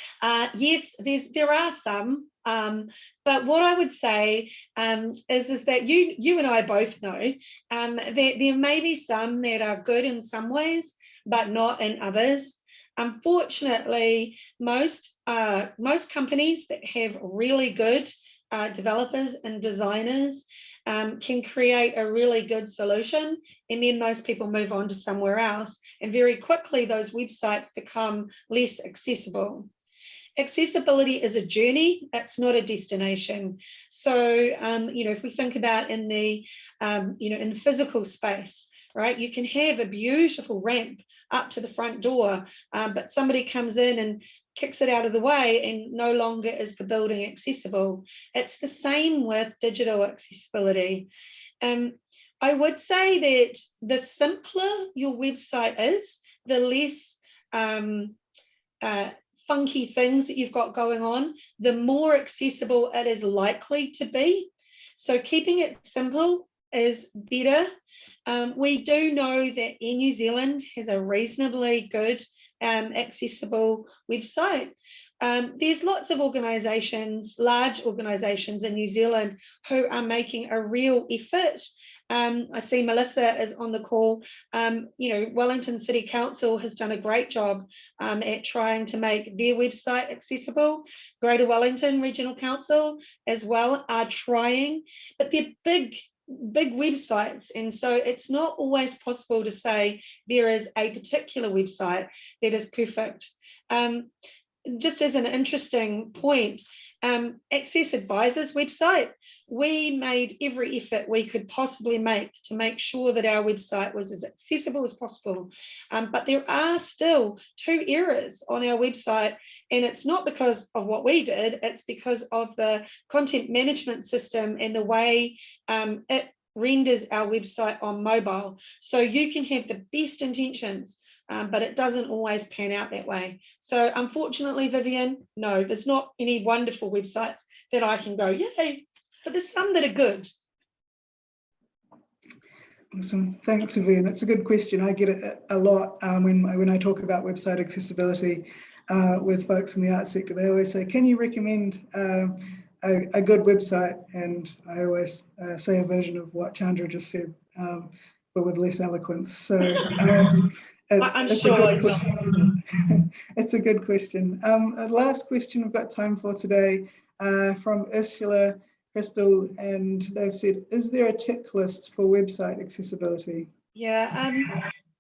yes, there are some, but what I would say is that you and I both know that there may be some that are good in some ways, but not in others. Unfortunately, most companies that have really good developers and designers can create a really good solution, and then those people move on to somewhere else, and very quickly those websites become less accessible. Accessibility is a journey, that's not a destination. So if we think about in the in the physical space, right, you can have a beautiful ramp up to the front door, but somebody comes in and kicks it out of the way and no longer is the building accessible. It's the same with digital accessibility. I would say that the simpler your website is, the less funky things that you've got going on, the more accessible it is likely to be. So keeping it simple is better. We do know that Air New Zealand has a reasonably good accessible website. There's lots of organisations, large organisations in New Zealand who are making a real effort. I see Melissa is on the call. Wellington City Council has done a great job at trying to make their website accessible. Greater Wellington Regional Council as well are trying, but they're big websites, and so it's not always possible to say there is a particular website that is perfect. Just as an interesting point, Access Advisors website, we made every effort we could possibly make to make sure that our website was as accessible as possible. But there are still 2 errors on our website, and it's not because of what we did, it's because of the content management system and the way it renders our website on mobile. So you can have the best intentions, but it doesn't always pan out that way. So unfortunately, Vivian, no, there's not any wonderful websites that I can go, yay, but there's some that are good. Awesome, thanks, Vivian. It's a good question. I get it a lot when I talk about website accessibility with folks in the arts sector. They always say, can you recommend a good website? And I always say a version of what Chandra just said, but with less eloquence. So it's a good question. Last question we've got time for today from Ursula Crystal, and they've said, is there a checklist for website accessibility? Yeah,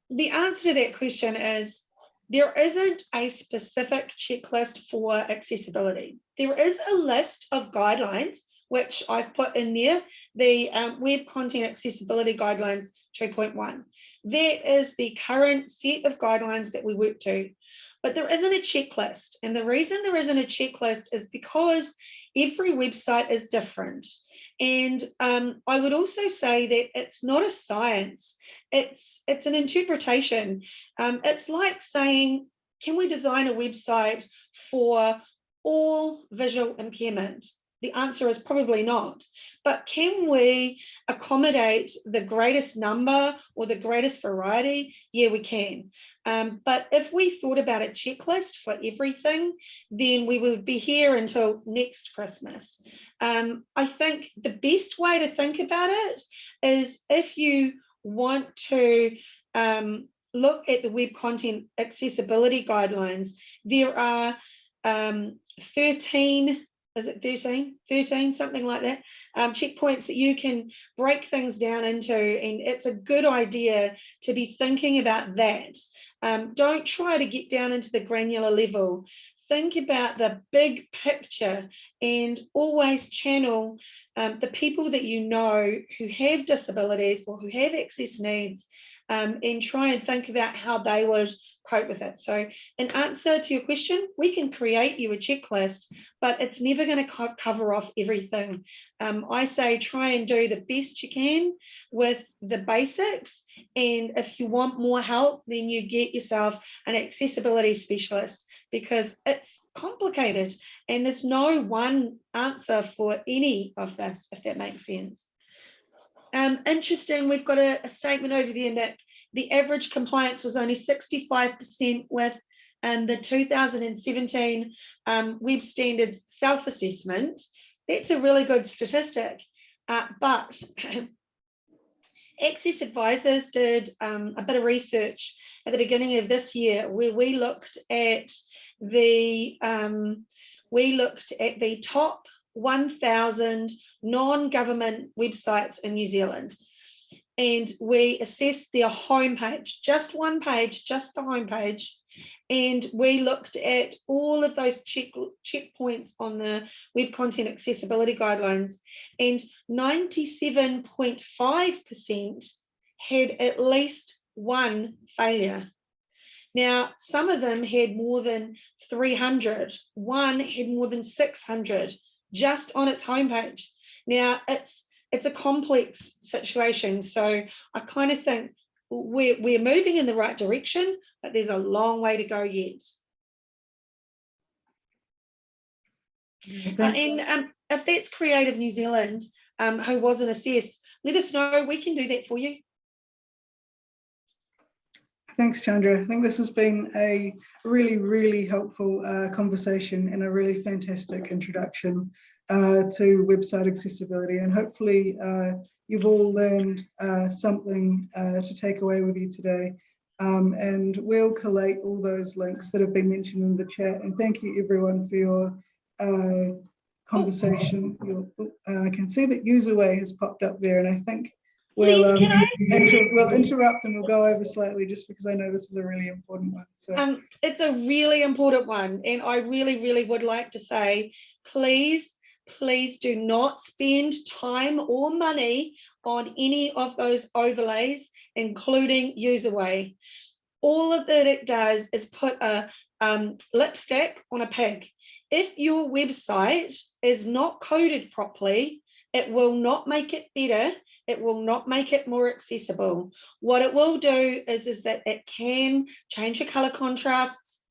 the answer to that question is there isn't a specific checklist for accessibility. There is a list of guidelines, which I've put in there, the Web Content Accessibility Guidelines 2.1. That is the current set of guidelines that we work to, but there isn't a checklist. And the reason there isn't a checklist is because every website is different. And I would also say that it's not a science, it's an interpretation. It's like saying, can we design a website for all visual impairment? The answer is probably not. But can we accommodate the greatest number or the greatest variety? Yeah, we can. But if we thought about a checklist for everything, then we would be here until next Christmas. I think the best way to think about it is if you want to look at the web content accessibility guidelines, there are 13, is it 13? 13, something like that, checkpoints that you can break things down into, and it's a good idea to be thinking about that. Don't try to get down into the granular level. Think about the big picture and always channel the people that you know who have disabilities or who have access needs, and try and think about how they would cope with it. So in answer to your question, we can create you a checklist, but it's never going to cover off everything. I say try and do the best you can with the basics, and if you want more help, then you get yourself an accessibility specialist, because it's complicated and there's no one answer for any of this, if that makes sense. Interesting, we've got a statement over there, Nick. The average compliance was only 65% with the 2017 Web Standards self-assessment. That's a really good statistic. But Access Advisors did a bit of research at the beginning of this year where we looked at the top 1,000 non-government websites in New Zealand, and we assessed their homepage, just one page, just the homepage, and we looked at all of those checkpoints on the web content accessibility guidelines, and 97.5% had at least one failure. Now, some of them had more than 300, one had more than 600 just on its homepage. Now, it's a complex situation, so I kind of think we're moving in the right direction, but there's a long way to go yet. And if that's Creative New Zealand, who wasn't assessed, let us know, we can do that for you. Thanks, Chandra. I think this has been a really, really helpful conversation and a really fantastic introduction to website accessibility. And hopefully you've all learned something to take away with you today. And we'll collate all those links that have been mentioned in the chat. And thank you everyone for your conversation. I can see that Userway has popped up there, and I think we'll interrupt and we'll go over slightly just because I know this is a really important one. So it's a really important one, and I really, really would like to say, please do not spend time or money on any of those overlays, including Userway. All of that it does is put a lipstick on a pig. If your website is not coded properly, it will not make it better. It will not make it more accessible. What it will do is that it can change your color contrasts.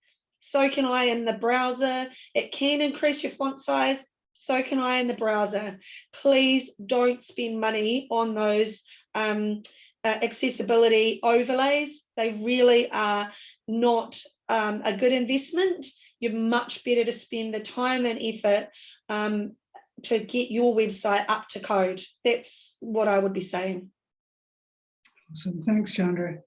So can I in the browser. It can increase your font size. So can I in the browser. Please don't spend money on those accessibility overlays. They really are not a good investment. You're much better to spend the time and effort to get your website up to code. That's what I would be saying. Awesome, thanks, Chandra.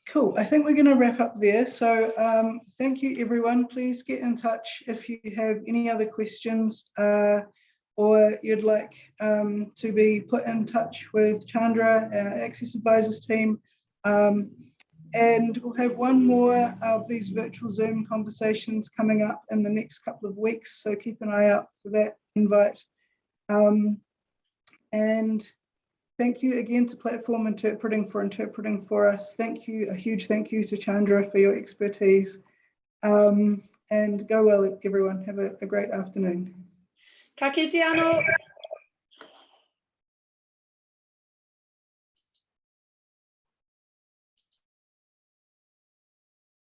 Cool, I think we're going to wrap up there. So thank you, everyone. Please get in touch if you have any other questions or you'd like to be put in touch with Chandra, our Access Advisors team. And we'll have one more of these virtual Zoom conversations coming up in the next couple of weeks. So keep an eye out for that invite. And thank you again to Platform Interpreting for us. Thank you, a huge thank you to Chandra for your expertise. And go well, everyone. Have a great afternoon. Ka kite anō.